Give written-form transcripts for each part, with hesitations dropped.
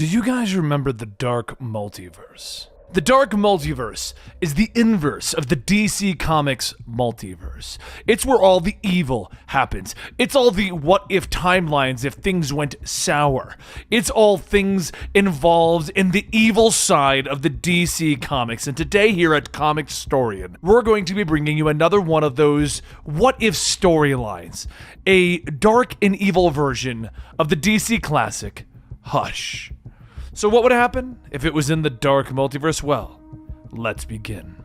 Do you guys remember the Dark Multiverse? The Dark Multiverse is the inverse of the DC Comics multiverse. It's where all the evil happens. It's all the what-if timelines if things went sour. It's all things involved in the evil side of the DC Comics. And today here at Comicstorian, we're going to be bringing you another one of those what-if storylines. A dark and evil version of the DC classic, Hush. So what would happen if it was in the Dark Multiverse? Well, let's begin.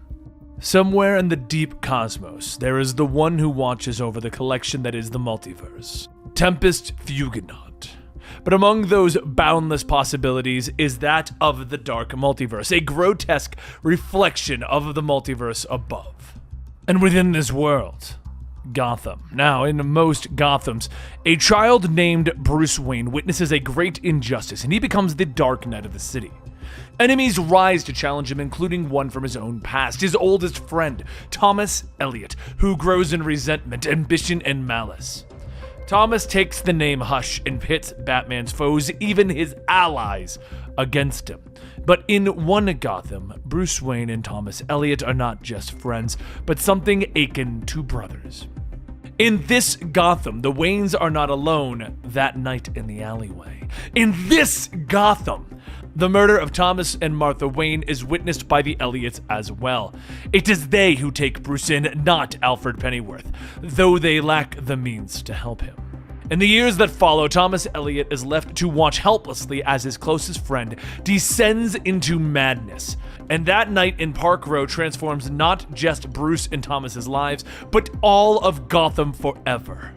Somewhere in the deep cosmos, there is the one who watches over the collection that is the multiverse, Tempest Fugonaut. But among those boundless possibilities is that of the Dark Multiverse, a grotesque reflection of the multiverse above. And within this world, Gotham. Now, in most Gothams, a child named Bruce Wayne witnesses a great injustice, and he becomes the Dark Knight of the city. Enemies rise to challenge him, including one from his own past, his oldest friend, Thomas Elliot, who grows in resentment, ambition, and malice. Thomas takes the name Hush and pits Batman's foes, even his allies, against him. But in one Gotham, Bruce Wayne and Thomas Elliot are not just friends, but something akin to brothers. In this Gotham, the Waynes are not alone that night in the alleyway. In this Gotham, the murder of Thomas and Martha Wayne is witnessed by the Elliots as well. It is they who take Bruce in, not Alfred Pennyworth, though they lack the means to help him. In the years that follow, Thomas Elliot is left to watch helplessly as his closest friend descends into madness. And that night in Park Row transforms not just Bruce and Thomas's lives, but all of Gotham forever.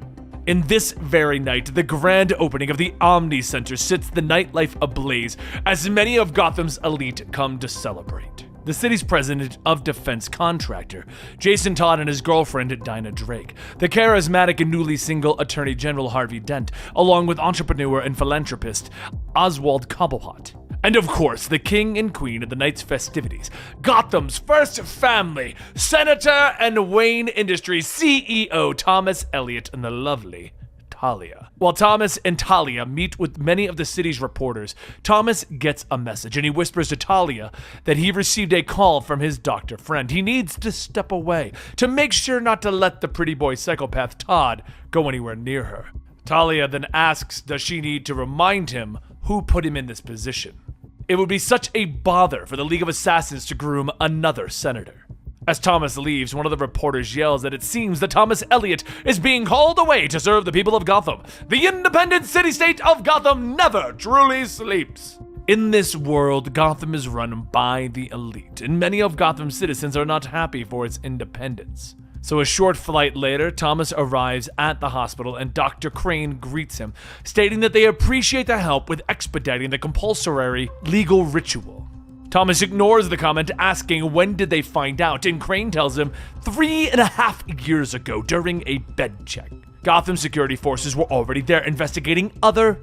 In this very night, the grand opening of the Omni Center sets the nightlife ablaze as many of Gotham's elite come to celebrate. The city's president of defense contractor, Jason Todd, and his girlfriend, Dinah Drake, the charismatic and newly single Attorney General Harvey Dent, along with entrepreneur and philanthropist Oswald Cobblepot. And of course, the king and queen of the night's festivities, Gotham's first family, Senator and Wayne Industries CEO Thomas Elliot and the lovely Talia. While Thomas and Talia meet with many of the city's reporters, Thomas gets a message and he whispers to Talia that he received a call from his doctor friend. He needs to step away to make sure not to let the pretty boy psychopath Todd go anywhere near her. Talia then asks, does she need to remind him who put him in this position? It would be such a bother for the League of Assassins to groom another senator. As Thomas leaves, one of the reporters yells that it seems that Thomas Elliot is being called away to serve the people of Gotham. The independent city-state of Gotham never truly sleeps. In this world, Gotham is run by the elite, and many of Gotham's citizens are not happy for its independence. So a short flight later, Thomas arrives at the hospital and Dr. Crane greets him, stating that they appreciate the help with expediting the compulsory legal ritual. Thomas ignores the comment, asking when did they find out, and Crane tells him 3.5 years ago during a bed check. Gotham security forces were already there investigating other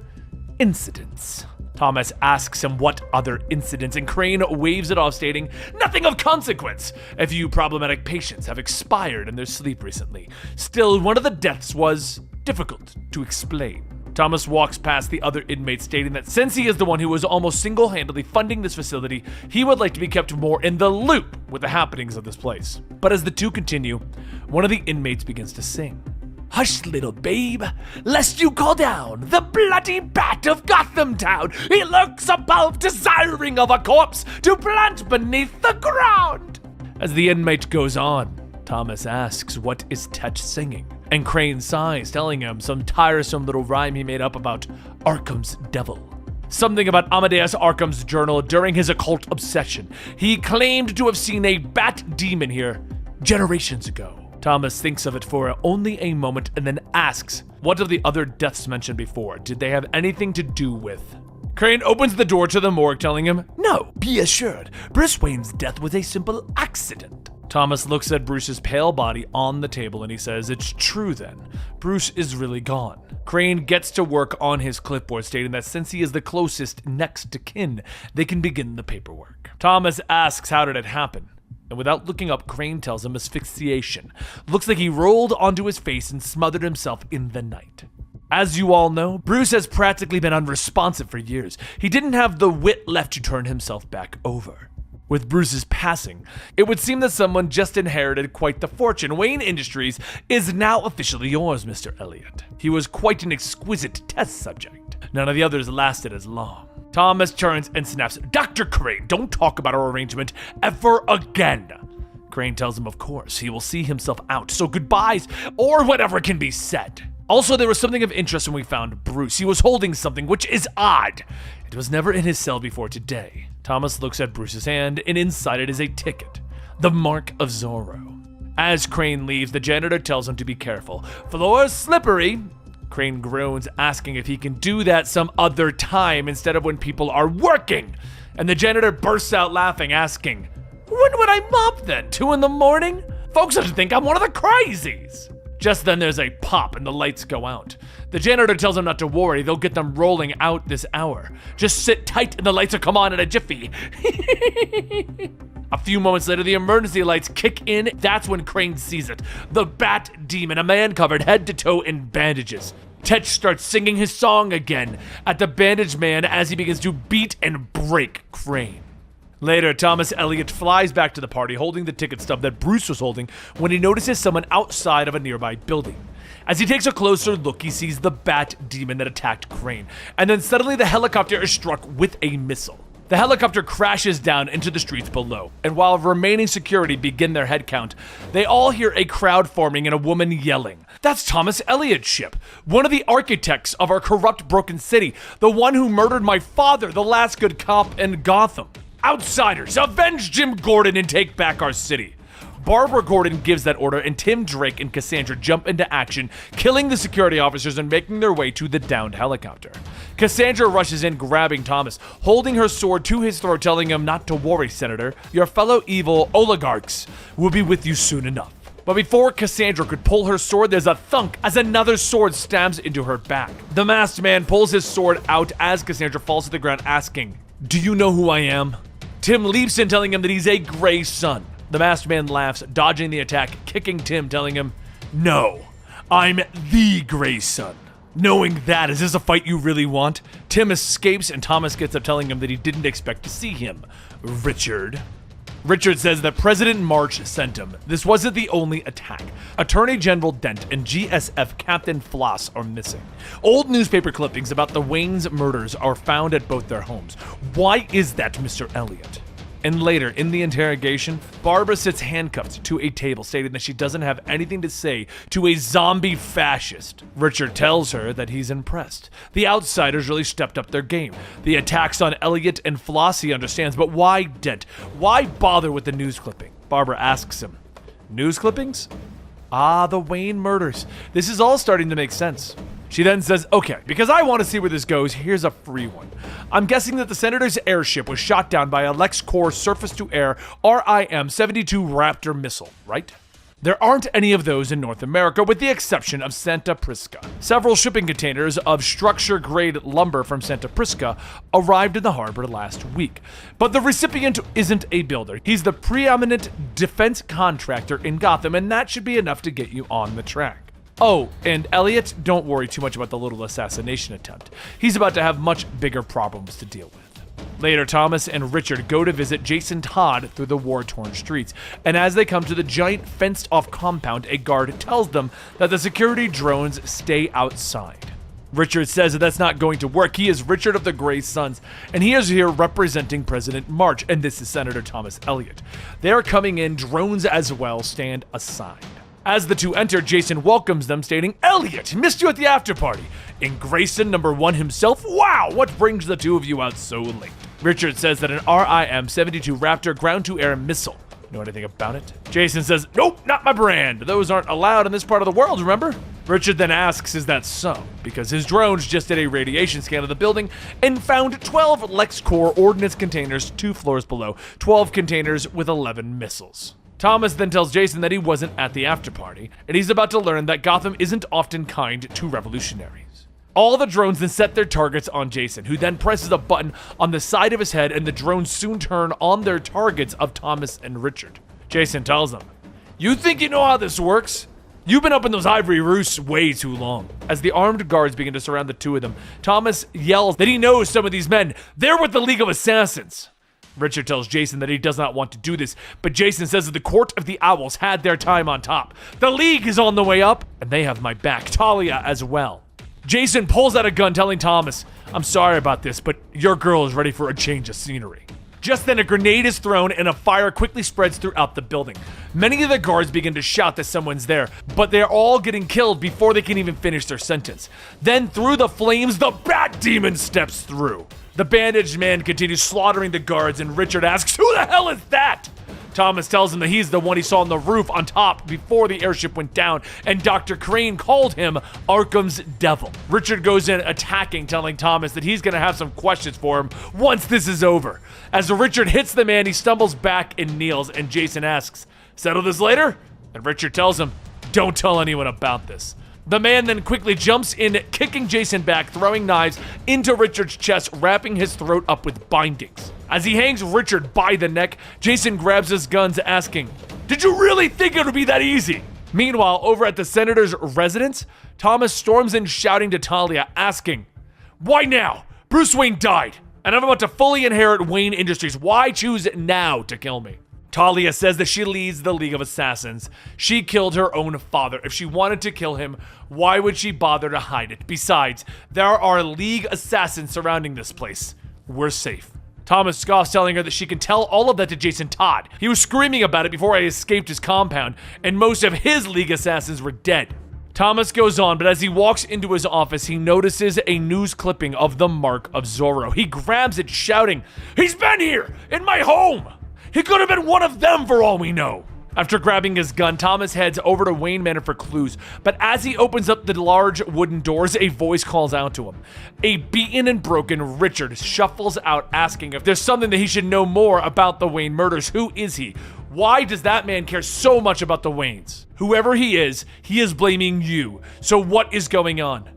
incidents. Thomas asks him what other incidents, and Crane waves it off, stating, nothing of consequence. A few problematic patients have expired in their sleep recently. Still, one of the deaths was difficult to explain. Thomas walks past the other inmates, stating that since he is the one who was almost single-handedly funding this facility, he would like to be kept more in the loop with the happenings of this place. But as the two continue, one of the inmates begins to sing. Hush, little babe, lest you call down the bloody bat of Gotham Town. He lurks above, desiring of a corpse to plant beneath the ground. As the inmate goes on, Thomas asks what is Tetch singing, and Crane sighs, telling him some tiresome little rhyme he made up about Arkham's devil. Something about Amadeus Arkham's journal during his occult obsession. He claimed to have seen a bat demon here generations ago. Thomas thinks of it for only a moment and then asks, what of the other deaths mentioned before? Did they have anything to do with? Crane opens the door to the morgue, telling him, no, be assured, Bruce Wayne's death was a simple accident. Thomas looks at Bruce's pale body on the table and he says, it's true then. Bruce is really gone. Crane gets to work on his clipboard, stating that since he is the closest next to kin, they can begin the paperwork. Thomas asks how did it happen? And without looking up, Crane tells him asphyxiation. Looks like he rolled onto his face and smothered himself in the night. As you all know, Bruce has practically been unresponsive for years. He didn't have the wit left to turn himself back over. With Bruce's passing, it would seem that someone just inherited quite the fortune. Wayne Industries is now officially yours, Mr. Elliot. He was quite an exquisite test subject. None of the others lasted as long. Thomas turns and snaps, "Dr. Crane, don't talk about our arrangement ever again." Crane tells him of course he will see himself out, so goodbyes or whatever can be said. Also, there was something of interest when we found Bruce. He was holding something, which is odd. It was never in his cell before today. Thomas looks at Bruce's hand, and inside it is a ticket. The Mark of Zorro. As Crane leaves, the janitor tells him to be careful. "Floor's slippery." Crane groans, asking if he can do that some other time instead of when people are working. And the janitor bursts out laughing, asking, "When would I mop then? 2 a.m? Folks have to think I'm one of the crazies." Just then there's a pop and the lights go out. The janitor tells him not to worry, they'll get them rolling out this hour. Just sit tight and the lights will come on in a jiffy. A few moments later, the emergency lights kick in. That's when Crane sees it. The Bat Demon, a man covered head to toe in bandages. Tetch starts singing his song again at the bandaged man as he begins to beat and break Crane. Later, Thomas Elliot flies back to the party holding the ticket stub that Bruce was holding when he notices someone outside of a nearby building. As he takes a closer look, he sees the Bat Demon that attacked Crane, and then suddenly the helicopter is struck with a missile. The helicopter crashes down into the streets below, and while remaining security begin their head count, they all hear a crowd forming and a woman yelling. "That's Thomas Elliot's ship, one of the architects of our corrupt, broken city, the one who murdered my father, the last good cop in Gotham. Outsiders, avenge Jim Gordon and take back our city." Barbara Gordon gives that order, and Tim Drake and Cassandra jump into action, killing the security officers and making their way to the downed helicopter. Cassandra rushes in, grabbing Thomas, holding her sword to his throat, telling him not to worry, Senator. Your fellow evil oligarchs will be with you soon enough. But before Cassandra could pull her sword, there's a thunk as another sword stabs into her back. The masked man pulls his sword out as Cassandra falls to the ground, asking, "Do you know who I am?" Tim leaps in, telling him that he's a Gray Son. The masked man laughs, dodging the attack, kicking Tim, telling him, "No, I'm the Gray Son." Knowing that, is this a fight you really want? Tim escapes, and Thomas gets up, telling him that he didn't expect to see him. Richard says that President March sent him. This wasn't the only attack. Attorney General Dent and GSF Captain Floss are missing. Old newspaper clippings about the Waynes murders are found at both their homes. Why is that, Mr. Elliot? And later, in the interrogation, Barbara sits handcuffed to a table, stating that she doesn't have anything to say to a zombie fascist. Richard tells her that he's impressed. The outsiders really stepped up their game. The attacks on Elliot and Floss he understands, but why Dent? Why bother with the news clipping? Barbara asks him, "News clippings? Ah, the Wayne murders. This is all starting to make sense." She then says, "Okay, because I want to see where this goes, here's a free one. I'm guessing that the Senator's airship was shot down by a LexCorp surface-to-air RIM-72 Raptor missile, right? There aren't any of those in North America, with the exception of Santa Prisca. Several shipping containers of structure-grade lumber from Santa Prisca arrived in the harbor last week. But the recipient isn't a builder. He's the preeminent defense contractor in Gotham, and that should be enough to get you on the track. Oh, and Elliot, don't worry too much about the little assassination attempt. He's about to have much bigger problems to deal with." Later, Thomas and Richard go to visit Jason Todd through the war-torn streets, and as they come to the giant fenced-off compound, a guard tells them that the security drones stay outside. Richard says that that's not going to work. He is Richard of the Gray Sons, and he is here representing President March, and this is Senator Thomas Elliot. They are coming in, drones as well stand aside. As the two enter, Jason welcomes them, stating, "Elliot, missed you at the after-party. And Grayson #1 himself? Wow, what brings the two of you out so late?" Richard says that an RIM-72 Raptor ground-to-air missile. Know anything about it? Jason says, "Nope, not my brand. Those aren't allowed in this part of the world, remember?" Richard then asks, is that so? Because his drones just did a radiation scan of the building and found 12 LexCorp ordnance containers 2 floors below, 12 containers with 11 missiles. Thomas then tells Jason that he wasn't at the after-party, and he's about to learn that Gotham isn't often kind to revolutionaries. All the drones then set their targets on Jason, who then presses a button on the side of his head, and the drones soon turn on their targets of Thomas and Richard. Jason tells them, "You think you know how this works? You've been up in those ivory roosts way too long. As the armed guards begin to surround the two of them, Thomas yells that he knows some of these men. They're with the League of Assassins. Richard tells Jason that he does not want to do this, but Jason says that the Court of the Owls had their time on top. The League is on the way up, and they have my back, Talia as well. Jason pulls out a gun, telling Thomas, I'm sorry about this, but your girl is ready for a change of scenery. Just then, a grenade is thrown and a fire quickly spreads throughout the building. Many of the guards begin to shout that someone's there, but they're all getting killed before they can even finish their sentence. Then, through the flames, the Bat Demon steps through. The bandaged man continues slaughtering the guards, and Richard asks, who the hell is that? Thomas tells him that he's the one he saw on the roof on top before the airship went down, and Dr. Crane called him Arkham's Devil. Richard goes in attacking, telling Thomas that he's going to have some questions for him once this is over. As Richard hits the man, he stumbles back and kneels, and Jason asks, settle this later? And Richard tells him, don't tell anyone about this. The man then quickly jumps in, kicking Jason back, throwing knives into Richard's chest, wrapping his throat up with bindings. As he hangs Richard by the neck, Jason grabs his guns, asking, did you really think it would be that easy? Meanwhile, over at the senator's residence, Thomas storms in shouting to Talia, asking, why now? Bruce Wayne died, and I'm about to fully inherit Wayne Industries. Why choose now to kill me? Talia says that she leads the League of Assassins. She killed her own father. If she wanted to kill him, why would she bother to hide it? Besides, there are League assassins surrounding this place. We're safe. Thomas scoffs, telling her that she can tell all of that to Jason Todd. He was screaming about it before I escaped his compound, and most of his League assassins were dead. Thomas goes on, but as he walks into his office, he notices a news clipping of the Mark of Zorro. He grabs it, shouting, he's been here, in my home! He could have been one of them for all we know. After grabbing his gun, Thomas heads over to Wayne Manor for clues, but as he opens up the large wooden doors, a voice calls out to him. A beaten and broken Richard shuffles out, asking if there's something that he should know more about the Wayne murders. Who is he? Why does that man care so much about the Waynes? Whoever he is blaming you. So what is going on?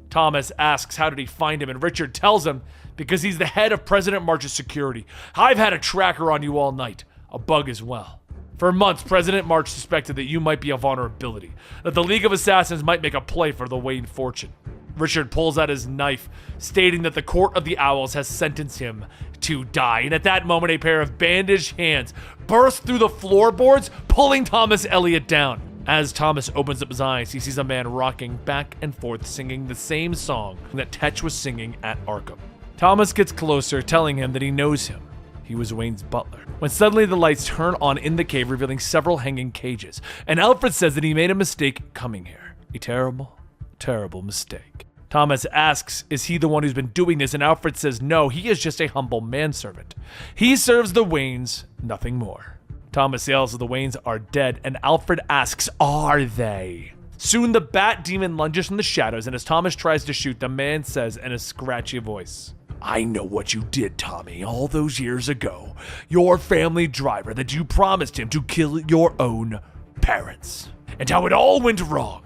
Thomas asks how did he find him, and Richard tells him because he's the head of President March's security. I've had a tracker on you all night, a bug as well. For months, President March suspected that you might be a vulnerability, that the League of Assassins might make a play for the Wayne fortune. Richard pulls out his knife, stating that the Court of the Owls has sentenced him to die. And at that moment, a pair of bandaged hands burst through the floorboards, pulling Thomas Elliot down. As Thomas opens up his eyes, he sees a man rocking back and forth, singing the same song that Tetch was singing at Arkham. Thomas gets closer, telling him that he knows him. He was Wayne's butler. When suddenly the lights turn on in the cave, revealing several hanging cages. And Alfred says that he made a mistake coming here. A terrible, terrible mistake. Thomas asks, is he the one who's been doing this? And Alfred says no, he is just a humble manservant. He serves the Waynes, nothing more. Thomas yells that the Waynes are dead, and Alfred asks, are they? Soon the Bat Demon lunges from the shadows, and as Thomas tries to shoot, the man says in a scratchy voice, I know what you did, Tommy, all those years ago. Your family driver, that you promised him to kill your own parents. And how it all went wrong.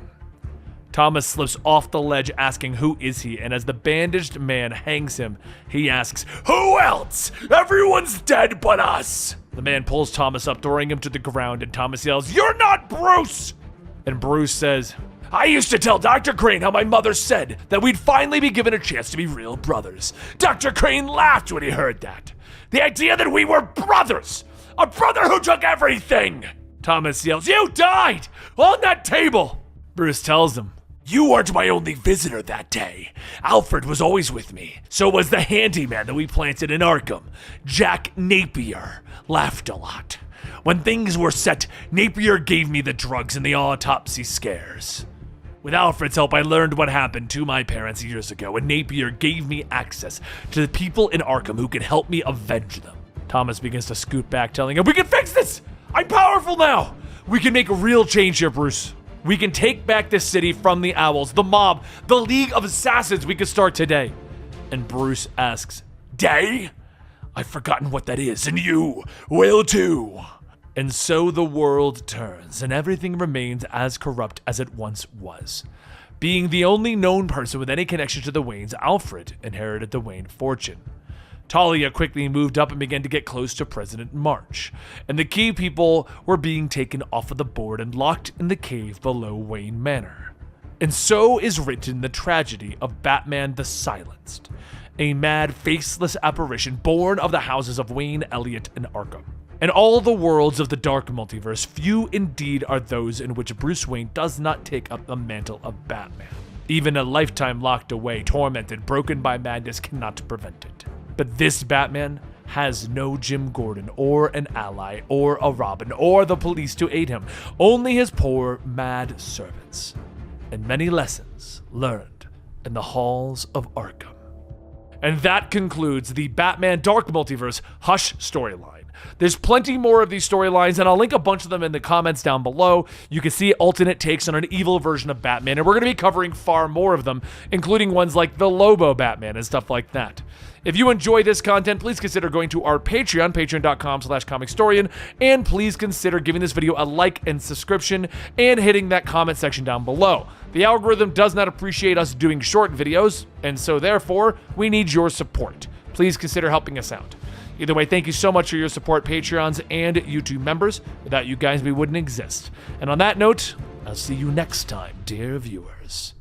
Thomas slips off the ledge, asking who is he, and as the bandaged man hangs him, he asks, who else? Everyone's dead but us. The man pulls Thomas up, throwing him to the ground, and Thomas yells, you're not Bruce! And Bruce says, I used to tell Dr. Crane how my mother said that we'd finally be given a chance to be real brothers. Dr. Crane laughed when he heard that. The idea that we were brothers! A brother who took everything! Thomas yells, you died! On that table! Bruce tells him, you weren't my only visitor that day. Alfred was always with me. So was the handyman that we planted in Arkham. Jack Napier laughed a lot. When things were set, Napier gave me the drugs and the autopsy scares. With Alfred's help, I learned what happened to my parents years ago, and Napier gave me access to the people in Arkham who could help me avenge them. Thomas begins to scoot back, telling him, we can fix this! I'm powerful now! We can make a real change here, Bruce. We can take back this city from the Owls, the mob, the League of Assassins. We can start today. And Bruce asks, day? I've forgotten what that is, and you will too. And so the world turns, and everything remains as corrupt as it once was. Being the only known person with any connection to the Waynes, Alfred inherited the Wayne fortune. Talia quickly moved up and began to get close to President March, and the key people were being taken off of the board and locked in the cave below Wayne Manor. And so is written the tragedy of Batman the Silenced, a mad, faceless apparition born of the houses of Wayne, Elliot, and Arkham. In all the worlds of the dark multiverse, few indeed are those in which Bruce Wayne does not take up the mantle of Batman. Even a lifetime locked away, tormented, broken by madness cannot prevent it. But this Batman has no Jim Gordon, or an ally, or a Robin, or the police to aid him. Only his poor, mad servants. And many lessons learned in the halls of Arkham. And that concludes the Batman Dark Multiverse Hush storyline. There's plenty more of these storylines, and I'll link a bunch of them in the comments down below. You can see alternate takes on an evil version of Batman, and we're going to be covering far more of them, including ones like the Lobo Batman and stuff like that. If you enjoy this content, please consider going to our Patreon, patreon.com/Comicstorian, and please consider giving this video a like and subscription, and hitting that comment section down below. The algorithm does not appreciate us doing short videos, and so therefore, we need your support. Please consider helping us out. Either way, thank you so much for your support, Patreons and YouTube members. Without you guys, we wouldn't exist. And on that note, I'll see you next time, dear viewers.